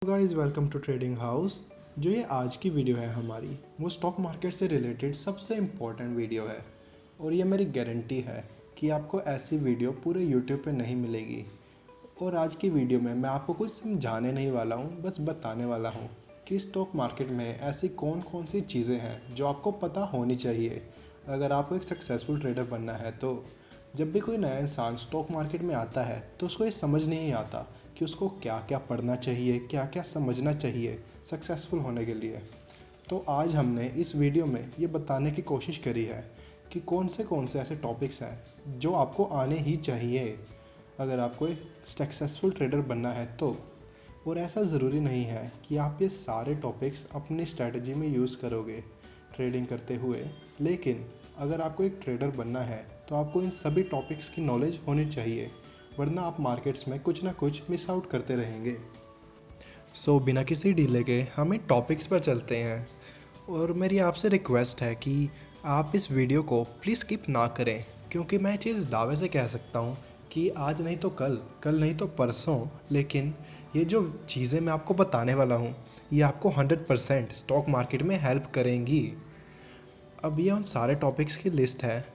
Guys welcome to Trading House. जो ये आज की वीडियो है हमारी, वो स्टॉक मार्केट से रिलेटेड सबसे इम्पोर्टेंट वीडियो है और ये मेरी गारंटी है कि आपको ऐसी वीडियो पूरे यूट्यूब पे नहीं मिलेगी। और आज की वीडियो में मैं आपको कुछ समझाने नहीं वाला हूँ, बस बताने वाला हूँ कि स्टॉक मार्केट में ऐसी कौन कौन सी चीज़ें हैं जो आपको पता होनी चाहिए अगर आपको एक सक्सेसफुल ट्रेडर बनना है। तो जब भी कोई नया इंसान स्टॉक मार्केट में आता है तो उसको ये समझ नहीं आता कि उसको क्या क्या पढ़ना चाहिए, क्या क्या समझना चाहिए सक्सेसफुल होने के लिए। तो आज हमने इस वीडियो में ये बताने की कोशिश करी है कि कौन से ऐसे टॉपिक्स हैं जो आपको आने ही चाहिए अगर आपको एक सक्सेसफुल ट्रेडर बनना है तो। और ऐसा ज़रूरी नहीं है कि आप ये सारे टॉपिक्स अपनी स्ट्रैटेजी में यूज़ करोगे ट्रेडिंग करते हुए, लेकिन अगर आपको एक ट्रेडर बनना है तो आपको इन सभी टॉपिक्स की नॉलेज होनी चाहिए, वरना आप मार्केट्स में कुछ ना कुछ मिस आउट करते रहेंगे। बिना किसी डिले के हमें टॉपिक्स पर चलते हैं। और मेरी आपसे रिक्वेस्ट है कि आप इस वीडियो को प्लीज़ स्किप ना करें, क्योंकि मैं चीज़ दावे से कह सकता हूँ कि आज नहीं तो कल, कल नहीं तो परसों, लेकिन ये जो चीज़ें मैं आपको बताने वाला हूँ ये आपको 100% स्टॉक मार्केट में हेल्प करेंगी। अब ये उन सारे टॉपिक्स की लिस्ट है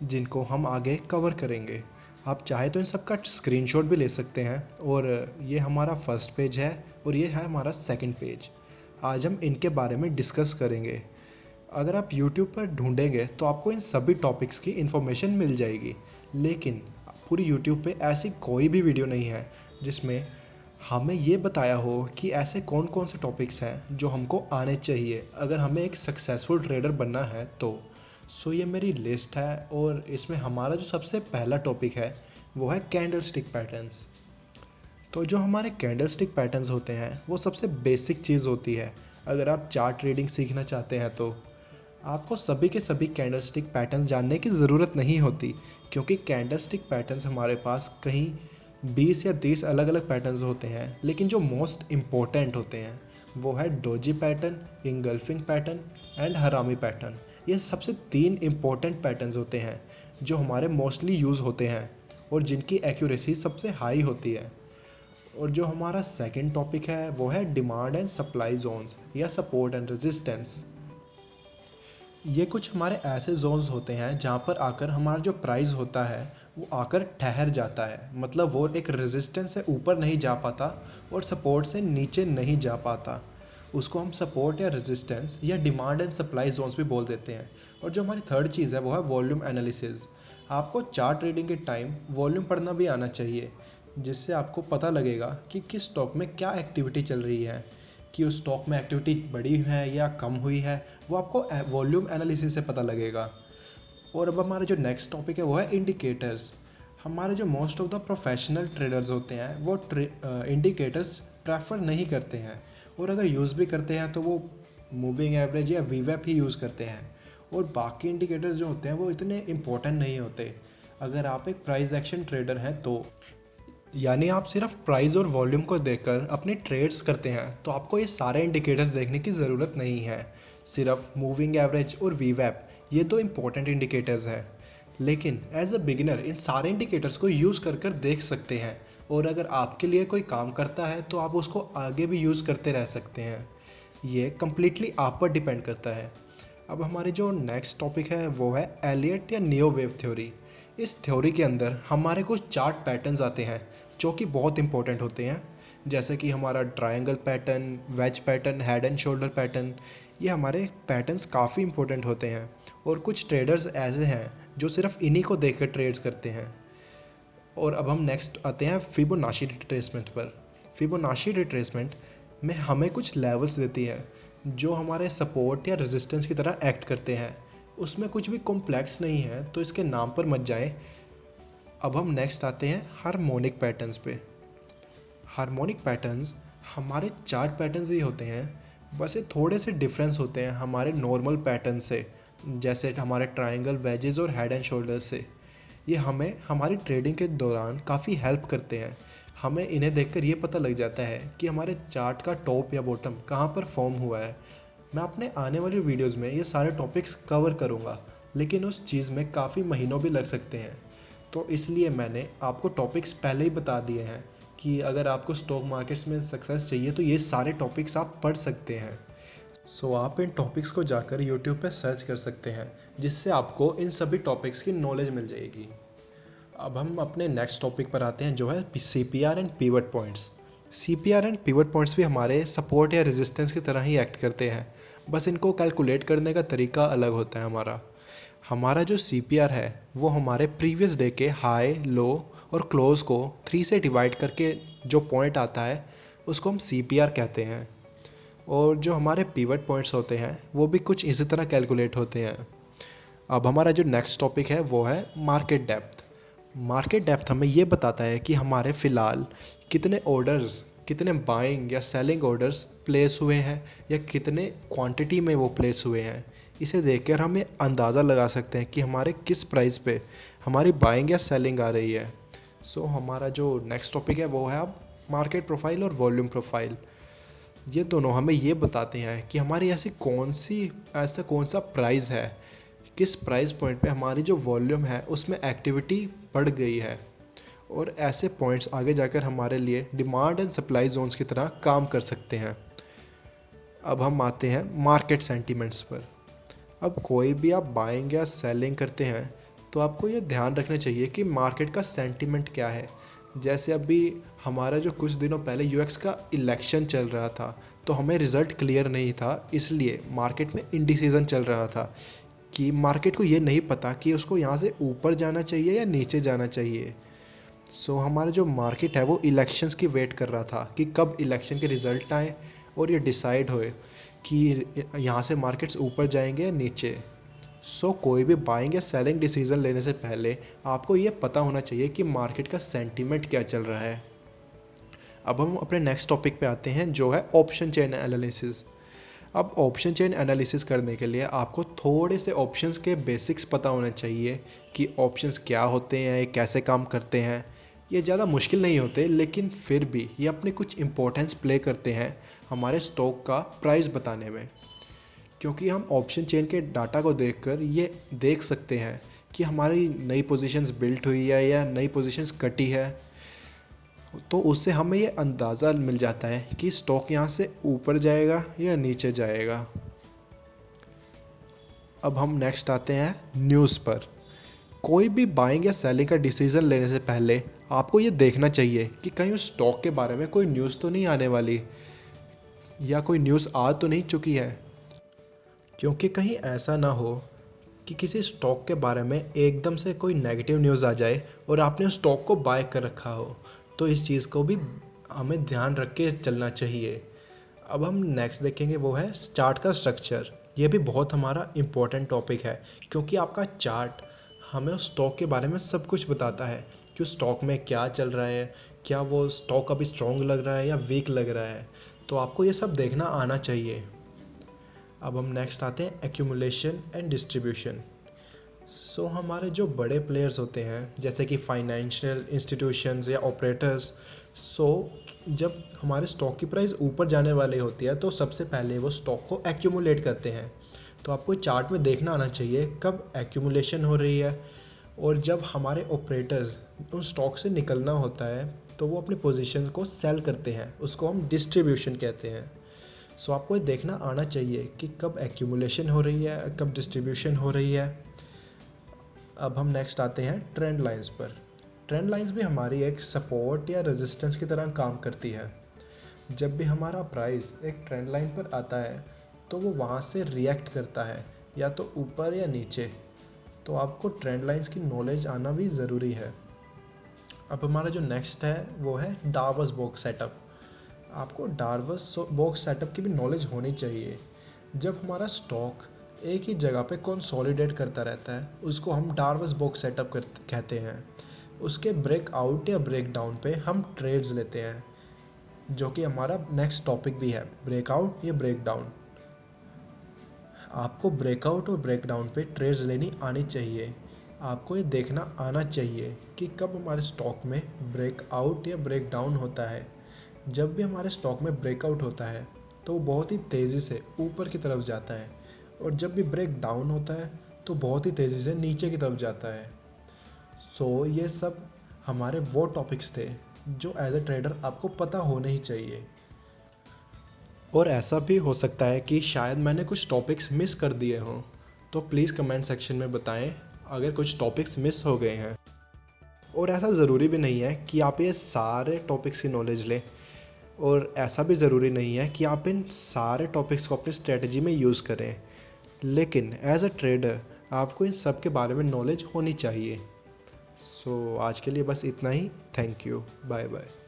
जिनको हम आगे कवर करेंगे। आप चाहे तो इन सब का स्क्रीनशॉट भी ले सकते हैं। और ये हमारा फर्स्ट पेज है और ये है हमारा सेकंड पेज। आज हम इनके बारे में डिस्कस करेंगे। अगर आप YouTube पर ढूंढेंगे तो आपको इन सभी टॉपिक्स की इन्फॉर्मेशन मिल जाएगी, लेकिन पूरी YouTube पे ऐसी कोई भी वीडियो नहीं है जिसमें हमें ये बताया हो कि ऐसे कौन कौन से टॉपिक्स हैं जो हमको आने चाहिए अगर हमें एक सक्सेसफुल ट्रेडर बनना है तो। ये मेरी लिस्ट है और इसमें हमारा जो सबसे पहला टॉपिक है वो है कैंडलस्टिक पैटर्न्स। तो जो हमारे कैंडलस्टिक पैटर्न्स होते हैं वो सबसे बेसिक चीज़ होती है। अगर आप चार्ट ट्रेडिंग सीखना चाहते हैं तो आपको सभी के सभी कैंडलस्टिक पैटर्न्स जानने की ज़रूरत नहीं होती, क्योंकि कैंडलस्टिक पैटर्न्स हमारे पास कहीं 20 या 30 अलग अलग पैटर्न्स होते हैं, लेकिन जो मोस्ट इम्पोर्टेंट होते हैं वो है doji pattern, engulfing pattern and हरामी पैटर्न। ये सबसे 3 इम्पोर्टेंट पैटर्न्स होते हैं जो हमारे मोस्टली यूज़ होते हैं और जिनकी एक्यूरेसी सबसे हाई होती है। और जो हमारा सेकंड टॉपिक है वो है डिमांड एंड सप्लाई जोन्स या सपोर्ट एंड रेजिस्टेंस। ये कुछ हमारे ऐसे जोन्स होते हैं जहाँ पर आकर हमारा जो प्राइस होता है वो आकर ठहर जाता है, मतलब वो एक रेजिस्टेंस से ऊपर नहीं जा पाता और सपोर्ट से नीचे नहीं जा पाता। उसको हम सपोर्ट या रेजिस्टेंस या डिमांड एंड सप्लाई जोन्स भी बोल देते हैं। और जो हमारी थर्ड चीज़ है वो है वॉल्यूम एनालिसिस। आपको चार्ट ट्रेडिंग के टाइम वॉल्यूम पढ़ना भी आना चाहिए, जिससे आपको पता लगेगा कि किस स्टॉक में क्या एक्टिविटी चल रही है, कि उस स्टॉक में एक्टिविटी बढ़ी है या कम हुई है, वो आपको वॉल्यूम एनालिसिस से पता लगेगा। और अब हमारा जो नेक्स्ट टॉपिक है वो है इंडिकेटर्स। हमारे जो most of the professional traders होते हैं वो इंडिकेटर्स प्रेफर नहीं करते हैं, और अगर यूज़ भी करते हैं तो वो मूविंग एवरेज या वीवैप ही यूज़ करते हैं। और बाकी इंडिकेटर्स जो होते हैं वो इतने इम्पोर्टेंट नहीं होते अगर आप एक प्राइस एक्शन ट्रेडर हैं तो। यानी आप सिर्फ प्राइस और वॉल्यूम को देखकर अपने ट्रेड्स करते हैं तो आपको ये सारे इंडिकेटर्स देखने की ज़रूरत नहीं है। सिर्फ मूविंग एवरेज और वीवैप ये 2 इम्पॉर्टेंट इंडिकेटर्स हैं, लेकिन एज अ बिगिनर इन सारे इंडिकेटर्स को यूज़ कर देख सकते हैं। और अगर आपके लिए कोई काम करता है तो आप उसको आगे भी यूज़ करते रह सकते हैं। ये कम्प्लीटली आप पर डिपेंड करता है। अब हमारे जो नेक्स्ट टॉपिक है वो है एलियट या नियो वेव थ्योरी। इस थ्योरी के अंदर हमारे कुछ चार्ट पैटर्न्स आते हैं जो कि बहुत इंपॉर्टेंट होते हैं, जैसे कि हमारा triangle pattern, wedge pattern, head and shoulder pattern. ये हमारे पैटर्न्स काफ़ी इंपॉर्टेंट होते हैं और कुछ ट्रेडर्स ऐसे हैं जो सिर्फ इन्हीं को देखकर ट्रेड्स करते हैं। और अब हम नेक्स्ट आते हैं फिबोनाची रिट्रेसमेंट पर। फिबोनाची रिट्रेसमेंट में हमें कुछ लेवल्स देती है जो हमारे सपोर्ट या रेजिस्टेंस की तरह एक्ट करते हैं। उसमें कुछ भी कॉम्प्लेक्स नहीं है, तो इसके नाम पर मत जाएं। अब हम नेक्स्ट आते हैं हार्मोनिक पैटर्न्स पे। हार्मोनिक पैटर्न्स हमारे चार्ट पैटर्न्स ही होते हैं, बस ये थोड़े से डिफरेंस होते हैं हमारे नॉर्मल पैटर्न से, जैसे हमारे ट्रायंगल, वेजेस और हेड एंड शोल्डर्स से। ये हमें हमारी ट्रेडिंग के दौरान काफ़ी हेल्प करते हैं। हमें इन्हें देखकर ये पता लग जाता है कि हमारे चार्ट का टॉप या बॉटम कहाँ पर फॉर्म हुआ है। मैं अपने आने वाली वीडियोज़ में ये सारे टॉपिक्स कवर करूँगा, लेकिन उस चीज़ में काफ़ी महीनों भी लग सकते हैं। तो इसलिए मैंने आपको टॉपिक्स पहले ही बता दिए हैं कि अगर आपको स्टॉक मार्केट्स में सक्सेस चाहिए तो ये सारे टॉपिक्स आप पढ़ सकते हैं। सो आप इन टॉपिक्स को जाकर यूट्यूब पे सर्च कर सकते हैं, जिससे आपको इन सभी टॉपिक्स की नॉलेज मिल जाएगी। अब हम अपने नेक्स्ट टॉपिक पर आते हैं, जो है CPR and pivot points. CPR and pivot points भी हमारे सपोर्ट या रेजिस्टेंस की तरह ही एक्ट करते हैं, बस इनको कैलकुलेट करने का तरीका अलग होता है। हमारा जो CPR है वो हमारे प्रीवियस डे के हाई, लो और क्लोज को 3 से डिवाइड करके जो पॉइंट आता है उसको हम CPR कहते हैं। और जो हमारे पिवट पॉइंट्स होते हैं वो भी कुछ इसी तरह कैलकुलेट होते हैं। अब हमारा जो नेक्स्ट टॉपिक है वो है मार्केट डेप्थ। मार्केट डेप्थ हमें ये बताता है कि हमारे फ़िलहाल कितने ऑर्डर्स, कितने बाइंग या सेलिंग ऑर्डर्स प्लेस हुए हैं या कितने क्वांटिटी में वो प्लेस हुए हैं। इसे देखकर हमें अंदाज़ा लगा सकते हैं कि हमारे किस प्राइस पे हमारी बाइंग या सेलिंग आ रही है। सो हमारा जो नेक्स्ट टॉपिक है वो है अब मार्केट प्रोफाइल और वॉल्यूम प्रोफाइल। ये दोनों हमें ये बताते हैं कि हमारी ऐसा कौन सा प्राइस है, किस प्राइस पॉइंट पे हमारी जो वॉल्यूम है उसमें एक्टिविटी बढ़ गई है। और ऐसे पॉइंट्स आगे जाकर हमारे लिए डिमांड एंड सप्लाई जोन्स की तरह काम कर सकते हैं। अब हम आते हैं मार्केट सेंटीमेंट्स पर। अब कोई भी आप बाइंग या सेलिंग करते हैं तो आपको ये ध्यान रखना चाहिए कि मार्केट का सेंटीमेंट क्या है। जैसे अभी हमारा जो कुछ दिनों पहले यूएस का इलेक्शन चल रहा था, तो हमें रिज़ल्ट क्लियर नहीं था, इसलिए मार्केट में इंडिसीजन चल रहा था कि मार्केट को ये नहीं पता कि उसको यहाँ से ऊपर जाना चाहिए या नीचे जाना चाहिए। सो हमारा जो मार्केट है वो इलेक्शंस की वेट कर रहा था कि कब इलेक्शन के रिज़ल्ट आए और ये डिसाइड होए कि यहाँ से मार्केट्स ऊपर जाएंगे या नीचे। सो कोई भी बाइंग या सेलिंग डिसीज़न लेने से पहले आपको ये पता होना चाहिए कि मार्केट का सेंटीमेंट क्या चल रहा है। अब हम अपने नेक्स्ट टॉपिक पे आते हैं, जो है ऑप्शन चेन एनालिसिस। अब ऑप्शन चेन एनालिसिस करने के लिए आपको थोड़े से ऑप्शंस के बेसिक्स पता होने चाहिए कि ऑप्शंस क्या होते हैं, ये कैसे काम करते हैं। ये ज़्यादा मुश्किल नहीं होते, लेकिन फिर भी ये अपने कुछ इम्पोर्टेंस प्ले करते हैं हमारे स्टॉक का प्राइस बताने में। क्योंकि हम ऑप्शन चेन के डाटा को देखकर ये देख सकते हैं कि हमारी नई पोजीशंस बिल्ट हुई है या नई पोजीशंस कटी है, तो उससे हमें ये अंदाज़ा मिल जाता है कि स्टॉक यहाँ से ऊपर जाएगा या नीचे जाएगा। अब हम नेक्स्ट आते हैं न्यूज़ पर। कोई भी बाइंग या सेलिंग का डिसीज़न लेने से पहले आपको ये देखना चाहिए कि कहीं उस स्टॉक के बारे में कोई न्यूज़ तो नहीं आने वाली या कोई न्यूज़ आ तो नहीं चुकी है। क्योंकि कहीं ऐसा ना हो कि किसी स्टॉक के बारे में एकदम से कोई नेगेटिव न्यूज़ आ जाए और आपने उस स्टॉक को बाय कर रखा हो, तो इस चीज़ को भी हमें ध्यान रख के चलना चाहिए। अब हम नेक्स्ट देखेंगे वो है चार्ट का स्ट्रक्चर। ये भी बहुत हमारा इम्पोर्टेंट टॉपिक है, क्योंकि आपका चार्ट हमें उस स्टॉक के बारे में सब कुछ बताता है कि उस स्टॉक में क्या चल रहा है, क्या वो स्टॉक अभी स्ट्रॉन्ग लग रहा है या वीक लग रहा है। तो आपको ये सब देखना आना चाहिए। अब हम नेक्स्ट आते हैं एक्यूमुलेशन एंड डिस्ट्रीब्यूशन। सो हमारे जो बड़े प्लेयर्स होते हैं, जैसे कि फाइनेंशियल इंस्टीट्यूशंस या ऑपरेटर्स, जब हमारे स्टॉक की प्राइस ऊपर जाने वाली होती है तो सबसे पहले वो स्टॉक को एक्यूमुलेट करते हैं। तो आपको चार्ट में देखना आना चाहिए कब एक्यूमुलेशन हो रही है, और जब हमारे ऑपरेटर्स उन स्टॉक से निकलना होता है तो वो अपनी पोजीशन को सेल करते हैं, उसको हम डिस्ट्रीब्यूशन कहते हैं। सो आपको ये देखना आना चाहिए कि कब एक्यूमुलेशन हो रही है, कब डिस्ट्रीब्यूशन हो रही है। अब हम नेक्स्ट आते हैं ट्रेंड लाइंस पर। ट्रेंड लाइंस भी हमारी एक सपोर्ट या रेजिस्टेंस की तरह काम करती है। जब भी हमारा प्राइस एक ट्रेंड लाइन पर आता है तो वो वहाँ से रिएक्ट करता है, या तो ऊपर या नीचे। तो आपको ट्रेंड लाइंस की नॉलेज आना भी ज़रूरी है। अब हमारा जो नेक्स्ट है वो है डार्वस बॉक्स सेटअप। आपको डार्वस बॉक्स सेटअप की भी नॉलेज होनी चाहिए। जब हमारा स्टॉक एक ही जगह पे कंसोलिडेट करता रहता है उसको हम डार्वस बॉक्स सेटअप कहते हैं। उसके ब्रेकआउट या ब्रेकडाउन पे हम ट्रेड्स लेते हैं, जो कि हमारा नेक्स्ट टॉपिक भी है, ब्रेकआउट या ब्रेकडाउन। आपको ब्रेकआउट और ब्रेकडाउन पे ट्रेड्स लेनी आनी चाहिए। आपको ये देखना आना चाहिए कि कब हमारे स्टॉक में ब्रेकआउट या ब्रेकडाउन होता है। जब भी हमारे स्टॉक में ब्रेकआउट होता है तो वो बहुत ही तेज़ी से ऊपर की तरफ जाता है, और जब भी ब्रेक डाउन होता है तो बहुत ही तेज़ी से नीचे की तरफ जाता है। सो ये सब हमारे वो टॉपिक्स थे जो एज अ ट्रेडर आपको पता होने ही चाहिए। और ऐसा भी हो सकता है कि शायद मैंने कुछ टॉपिक्स मिस कर दिए हों, तो प्लीज़ कमेंट सेक्शन में बताएं अगर कुछ टॉपिक्स मिस हो गए हैं। और ऐसा ज़रूरी भी नहीं है कि आप ये सारे टॉपिक्स की नॉलेज लें, और ऐसा भी ज़रूरी नहीं है कि आप इन सारे टॉपिक्स को अपनी स्ट्रेटजी में यूज़ करें, लेकिन एज अ ट्रेडर आपको इन सब के बारे में नॉलेज होनी चाहिए। सो आज के लिए बस इतना ही। Thank you, bye bye.